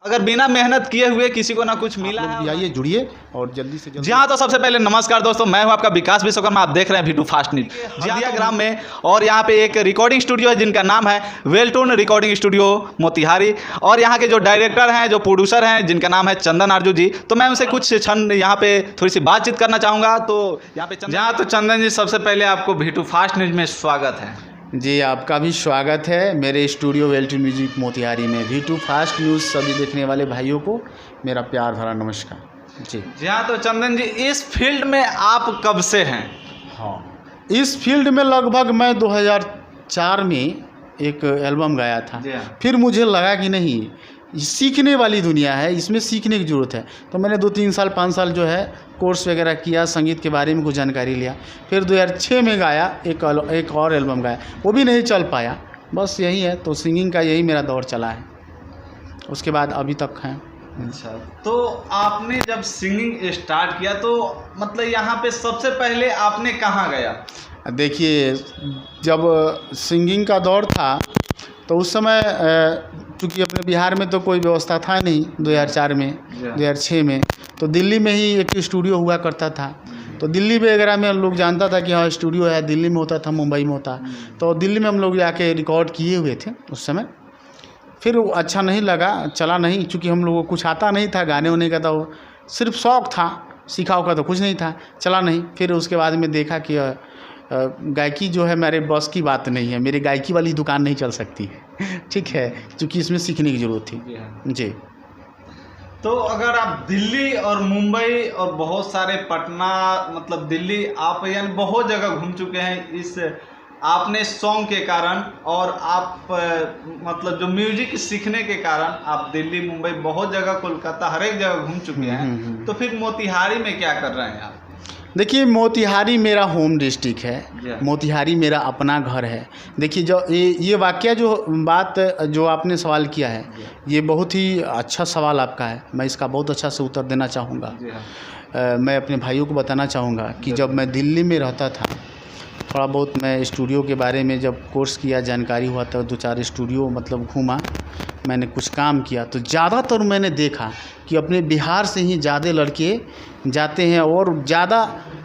अगर बिना मेहनत किए हुए किसी को ना कुछ मिला है। आइए जुड़िए और जल्दी से जल्दी। जी हाँ, तो सबसे पहले नमस्कार दोस्तों, मैं हूं आपका विकास विश्वकर्मा। आप देख रहे हैं V2 फास्ट न्यूज। हल्दिया ग्राम में और यहाँ पे एक रिकॉर्डिंग स्टूडियो है जिनका नाम है वेलटून रिकॉर्डिंग स्टूडियो मोतिहारी, और यहाँ के जो डायरेक्टर हैं, जो प्रोड्यूसर हैं, जिनका नाम है चंदन आरजू जी। तो मैं उनसे कुछ क्षण यहाँ पे थोड़ी सी बातचीत करना चाहूँगा। तो यहाँ पे तो चंदन जी, सबसे पहले आपको V2 फास्ट न्यूज में स्वागत है। जी, आपका भी स्वागत है मेरे स्टूडियो वेलटून म्यूजिक मोतिहारी में। V2 फास्ट न्यूज़ सभी देखने वाले भाइयों को मेरा प्यार भरा नमस्कार। जी हाँ, तो चंदन जी, इस फील्ड में आप कब से हैं? हाँ, इस फील्ड में लगभग मैं 2004 में एक एल्बम गाया था। फिर मुझे लगा कि नहीं, सीखने वाली दुनिया है, इसमें सीखने की ज़रूरत है। तो मैंने 2-3 साल 5 साल जो है कोर्स वगैरह किया, संगीत के बारे में कुछ जानकारी लिया। फिर 2006 में गाया एक और एल्बम गाया, वो भी नहीं चल पाया। बस यही है, तो सिंगिंग का यही मेरा दौर चला है, उसके बाद अभी तक है। अच्छा, तो आपने जब सिंगिंग स्टार्ट किया तो मतलब यहाँ पे सबसे पहले आपने कहाँ गया? देखिए, जब सिंगिंग का दौर था तो उस समय चूँकि अपने बिहार में तो कोई व्यवस्था था नहीं 2004 में 2006 में, तो दिल्ली में ही एक स्टूडियो हुआ करता था। तो दिल्ली वगैरह में हम लोग जानता था कि हाँ स्टूडियो है, दिल्ली में होता था, मुंबई में होता। तो दिल्ली में हम लोग जाके रिकॉर्ड किए हुए थे उस समय। फिर अच्छा नहीं लगा, चला नहीं, चूँकि हम लोगों को कुछ आता नहीं था गाने होने का, तो सिर्फ शौक़ था, सीखा होगा तो कुछ नहीं था, चला नहीं। फिर उसके बाद में देखा कि गायकी जो है मेरे बस की बात नहीं है, मेरी गायकी वाली दुकान नहीं चल सकती है, ठीक है, क्योंकि इसमें सीखने की ज़रूरत थी। जी, तो अगर आप दिल्ली और मुंबई और बहुत सारे पटना, मतलब दिल्ली, आप यानी बहुत जगह घूम चुके हैं इस आपने सॉन्ग के कारण, और आप मतलब जो म्यूजिक सीखने के कारण आप दिल्ली, मुंबई, बहुत जगह, कोलकाता, हर एक जगह घूम चुके हैं। तो फिर मोतिहारी में क्या कर रहे हैं आप? देखिए, मोतिहारी मेरा होम डिस्ट्रिक्ट है, मोतिहारी मेरा अपना घर है। देखिए, जो ये वाकया जो बात जो आपने सवाल किया है, ये बहुत ही अच्छा सवाल आपका है। मैं इसका बहुत अच्छा से उत्तर देना चाहूँगा। मैं अपने भाइयों को बताना चाहूँगा कि जब मैं दिल्ली में रहता था, थोड़ा बहुत मैं स्टूडियो के बारे में जब कोर्स किया, जानकारी हुआ, तो 2-4 स्टूडियो मतलब घूमा, मैंने कुछ काम किया। तो ज़्यादातर मैंने देखा कि अपने बिहार से ही ज़्यादा लड़के जाते हैं, और ज़्यादा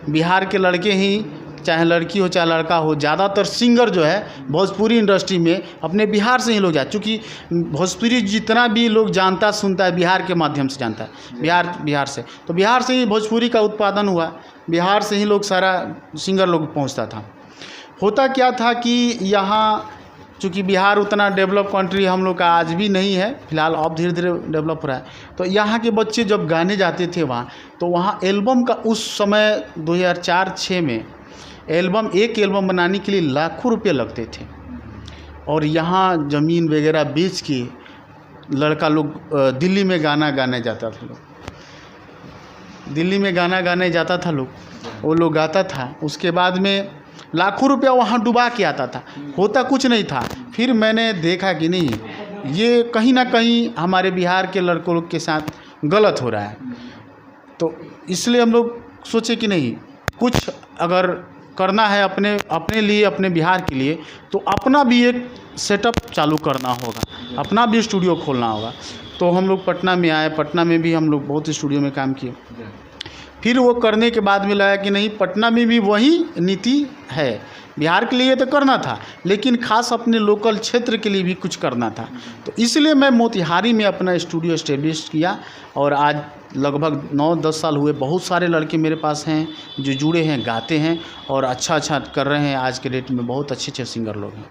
बिहार के लड़के ही, चाहे लड़की हो चाहे लड़का हो, ज़्यादातर सिंगर जो है भोजपुरी इंडस्ट्री में अपने बिहार से ही लोग जाते। चूँकि भोजपुरी जितना भी लोग जानता सुनता है बिहार के माध्यम से जानता है, बिहार से, तो बिहार से ही भोजपुरी का उत्पादन हुआ, बिहार से ही लोग सारा सिंगर लोग पहुँचता था। होता क्या था कि यहाँ चूँकि बिहार उतना डेवलप कंट्री हम लोग का आज भी नहीं है, फिलहाल अब धीरे धीरे डेवलप हो रहा है। तो यहाँ के बच्चे जब गाने जाते थे वहाँ, तो वहाँ एल्बम का उस समय 2004-06 में एक एल्बम बनाने के लिए लाखों रुपये लगते थे, और यहाँ ज़मीन वगैरह बेच के लड़का लोग दिल्ली में गाना गाने जाता था, दिल्ली में गाना गाने जाता था लोग, वो लोग गाता था, उसके बाद में लाखों रुपया वहाँ डुबा के आता था, होता कुछ नहीं था। फिर मैंने देखा कि नहीं, ये कहीं ना कहीं हमारे बिहार के लड़कों लोग के साथ गलत हो रहा है। तो इसलिए हम लोग सोचे कि नहीं, कुछ अगर करना है अपने लिए, अपने बिहार के लिए, तो अपना भी एक सेटअप चालू करना होगा, अपना भी स्टूडियो खोलना होगा। तो हम लोग पटना में आए, पटना में भी हम लोग बहुत स्टूडियो में काम किए। फिर वो करने के बाद में लगा कि नहीं, पटना में भी वही नीति है, बिहार के लिए तो करना था, लेकिन खास अपने लोकल क्षेत्र के लिए भी कुछ करना था। तो इसलिए मैं मोतिहारी में अपना स्टूडियो एस्टेब्लिश किया, और आज लगभग 9-10 साल हुए। बहुत सारे लड़के मेरे पास हैं जो जुड़े हैं, गाते हैं और अच्छा कर रहे हैं। आज के डेट में बहुत अच्छे सिंगर लोग हैं।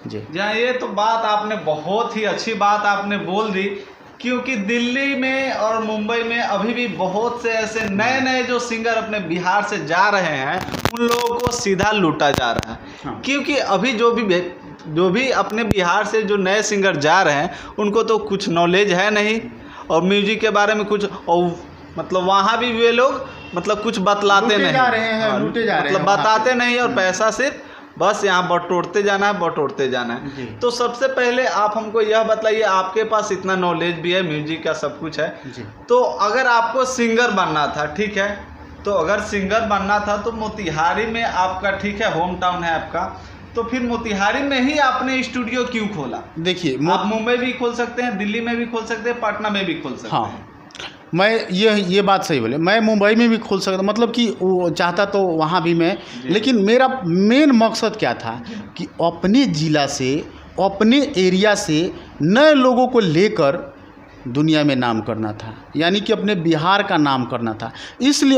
जी हाँ, ये तो बात आपने बहुत ही अच्छी बात आपने बोल दी, क्योंकि दिल्ली में और मुंबई में अभी भी बहुत से ऐसे नए जो सिंगर अपने बिहार से जा रहे हैं, उन लोगों को सीधा लूटा जा रहा है। हाँ। क्योंकि अभी जो भी अपने बिहार से जो नए सिंगर जा रहे हैं, उनको तो कुछ नॉलेज है नहीं, और म्यूजिक के बारे में कुछ, और मतलब वहाँ भी वे लोग मतलब कुछ बतलाते नहीं, मतलब बताते नहीं, और पैसा सिर्फ बस यहाँ बटोरते जाना है। तो सबसे पहले आप हमको यह बताइए, आपके पास इतना नॉलेज भी है, म्यूजिक का सब कुछ है, तो अगर आपको सिंगर बनना था, ठीक है, तो अगर सिंगर बनना था तो मोतिहारी में आपका, ठीक है, होम टाउन है आपका, तो फिर मोतिहारी में ही आपने स्टूडियो क्यों खोला? देखिए आप मुंबई भी खोल सकते हैं, दिल्ली में भी खोल सकते हैं, पटना में भी खोल सकते हैं। हाँ, मैं ये बात सही बोले, मैं मुंबई में भी खोल सकता, मतलब कि वो चाहता तो वहाँ भी मैं, लेकिन मेरा मेन मकसद क्या था कि अपने ज़िला से, अपने एरिया से नए लोगों को लेकर दुनिया में नाम करना था, यानी कि अपने बिहार का नाम करना था। इसलिए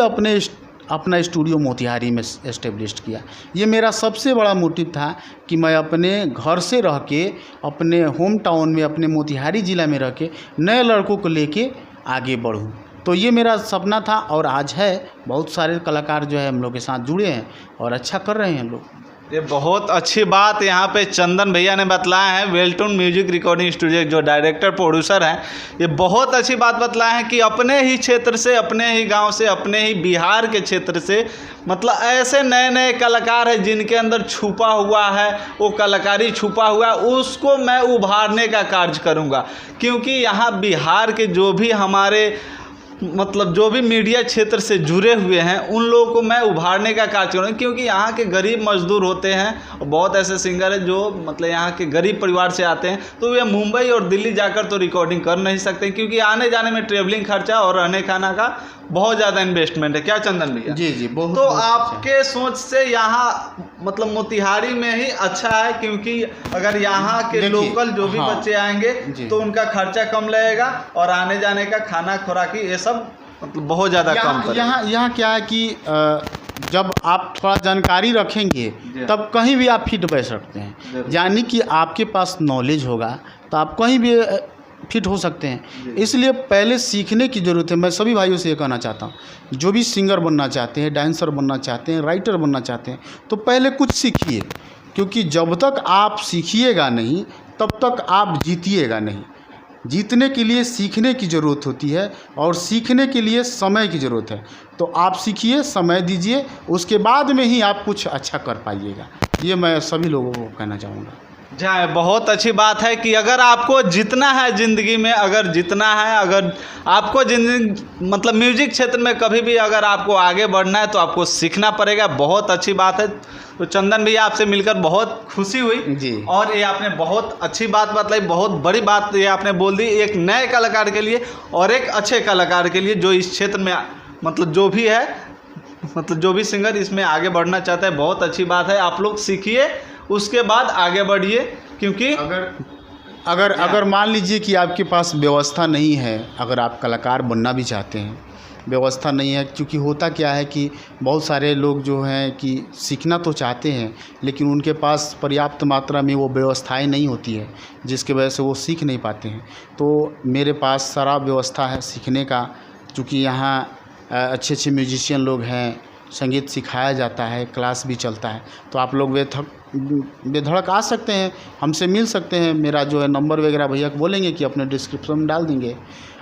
अपना स्टूडियो मोतिहारी में एस्टेब्लिश किया। ये मेरा सबसे बड़ा मोटिव था कि मैं अपने घर से रह के, अपने होम टाउन में, अपने मोतिहारी ज़िला में रह के नए लड़कों को लेके आगे बढ़ूँ। तो ये मेरा सपना था और आज है। बहुत सारे कलाकार जो है हम लोग के साथ जुड़े हैं और अच्छा कर रहे हैं लोग। ये बहुत अच्छी बात यहाँ पे चंदन भैया ने बतलाया है, वेलटून म्यूजिक रिकॉर्डिंग स्टूडियो जो डायरेक्टर प्रोड्यूसर हैं, ये बहुत अच्छी बात बतलाया है कि अपने ही क्षेत्र से, अपने ही गांव से, अपने ही बिहार के क्षेत्र से, मतलब ऐसे नए नए कलाकार हैं जिनके अंदर छुपा हुआ है, वो कलाकारी छुपा हुआ है, उसको मैं उभारने का कार्य करूँगा। क्योंकि यहाँ बिहार के जो भी हमारे मतलब जो भी मीडिया क्षेत्र से जुड़े हुए हैं उन लोगों को मैं उभारने का कार्य करूँगा। क्योंकि यहाँ के गरीब मजदूर होते हैं और बहुत ऐसे सिंगर हैं जो मतलब यहाँ के गरीब परिवार से आते हैं, तो वे मुंबई और दिल्ली जाकर तो रिकॉर्डिंग कर नहीं सकते, क्योंकि आने जाने में ट्रेवलिंग खर्चा और रहने खाना का बहुत ज़्यादा इन्वेस्टमेंट है। क्या चंदन भैया? जी बहुत। तो आपके सोच से यहाँ मतलब मोतिहारी में ही अच्छा है, क्योंकि अगर यहाँ के लोकल जो भी बच्चे आएंगे तो उनका खर्चा कम लगेगा और आने जाने का खाना खुराकी ये सब मतलब बहुत ज़्यादा कम पड़ेगा। यहाँ क्या है कि जब आप थोड़ा जानकारी रखेंगे तब कहीं भी आप फिट बैठ सकते हैं, यानी कि आपके पास नॉलेज होगा तो आप कहीं भी फिट हो सकते हैं। इसलिए पहले सीखने की ज़रूरत है। मैं सभी भाइयों से ये कहना चाहता हूँ, जो भी सिंगर बनना चाहते हैं, डांसर बनना चाहते हैं, राइटर बनना चाहते हैं, तो पहले कुछ सीखिए, क्योंकि जब तक आप सीखिएगा नहीं तब तक आप जीतिएगा नहीं। जीतने के लिए सीखने की ज़रूरत होती है और सीखने के लिए समय की ज़रूरत है। तो आप सीखिए, समय दीजिए, उसके बाद में ही आप कुछ अच्छा कर पाइएगा। ये मैं सभी लोगों को कहना चाहूँगा। जी, बहुत अच्छी बात है कि अगर आपको जितना है ज़िंदगी में, अगर जितना है, अगर आपको ज़िंदगी मतलब म्यूजिक क्षेत्र में कभी भी अगर आपको आगे बढ़ना है तो आपको सीखना पड़ेगा। बहुत अच्छी बात है। तो चंदन भैया आपसे मिलकर बहुत खुशी हुई जी। और ये आपने बहुत अच्छी बात बतलाई, बहुत बड़ी बात ये आपने बोल दी, एक नए कलाकार के लिए और एक अच्छे कलाकार के लिए जो इस क्षेत्र में मतलब जो भी है, मतलब जो भी सिंगर इसमें आगे बढ़ना चाहता है। बहुत अच्छी बात है। आप लोग सीखिए, उसके बाद आगे बढ़िए। क्योंकि अगर मान लीजिए कि आपके पास व्यवस्था नहीं है, अगर आप कलाकार बनना भी चाहते हैं, व्यवस्था नहीं है, क्योंकि होता क्या है कि बहुत सारे लोग जो हैं कि सीखना तो चाहते हैं लेकिन उनके पास पर्याप्त मात्रा में वो व्यवस्थाएं नहीं होती है, जिसकी वजह से वो सीख नहीं पाते हैं। तो मेरे पास सारा व्यवस्था है सीखने का, क्योंकि यहाँ अच्छे म्यूजिशियन लोग हैं, संगीत सिखाया जाता है, क्लास भी चलता है। तो आप लोग बेधड़क आ सकते हैं, हमसे मिल सकते हैं। मेरा जो है नंबर वगैरह भैया को बोलेंगे कि अपने डिस्क्रिप्शन में डाल देंगे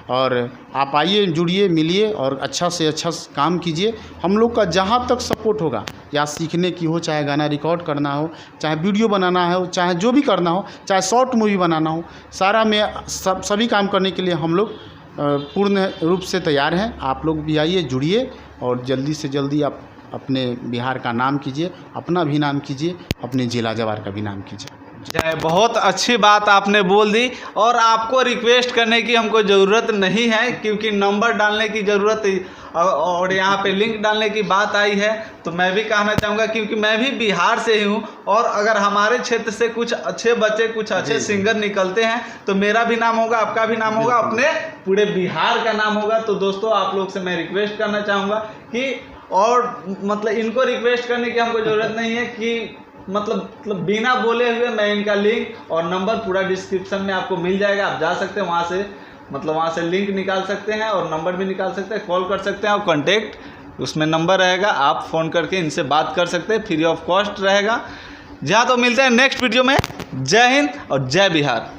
और आप आइए, जुड़िए, मिलिए और अच्छा से अच्छा काम कीजिए। हम लोग का जहाँ तक सपोर्ट होगा, या सीखने की हो, चाहे गाना रिकॉर्ड करना हो, चाहे वीडियो बनाना हो, चाहे जो भी करना हो, चाहे शॉर्ट मूवी बनाना हो, सारा में सभी काम करने के लिए हम लोग पूर्ण रूप से तैयार हैं। आप लोग भी आइए, जुड़िए और जल्दी से जल्दी आप अपने बिहार का नाम कीजिए, अपना भी नाम कीजिए, अपने जिला जवार का भी नाम कीजिए। जय, बहुत अच्छी बात आपने बोल दी। और आपको रिक्वेस्ट करने की हमको ज़रूरत नहीं है, क्योंकि नंबर डालने की ज़रूरत और यहाँ पे लिंक डालने की बात आई है तो मैं भी कहना चाहूँगा, क्योंकि मैं भी बिहार से ही हूँ और अगर हमारे क्षेत्र से कुछ अच्छे बच्चे, कुछ अच्छे सिंगर निकलते हैं तो मेरा भी नाम होगा, आपका भी नाम होगा, अपने पूरे बिहार का नाम होगा। तो दोस्तों, आप लोग से मैं रिक्वेस्ट करना चाहूँगा कि, और मतलब इनको रिक्वेस्ट करने की हमको ज़रूरत नहीं है कि मतलब बिना बोले हुए मैं इनका लिंक और नंबर पूरा डिस्क्रिप्शन में आपको मिल जाएगा। आप जा सकते हैं वहाँ से, मतलब वहाँ से लिंक निकाल सकते हैं और नंबर भी निकाल सकते हैं, कॉल कर सकते हैं और कॉन्टेक्ट उसमें नंबर रहेगा, आप फ़ोन करके इनसे बात कर सकते हैं, फ्री ऑफ कॉस्ट रहेगा। जहाँ तो मिलते हैं नेक्स्ट वीडियो में। जय हिंद और जय बिहार।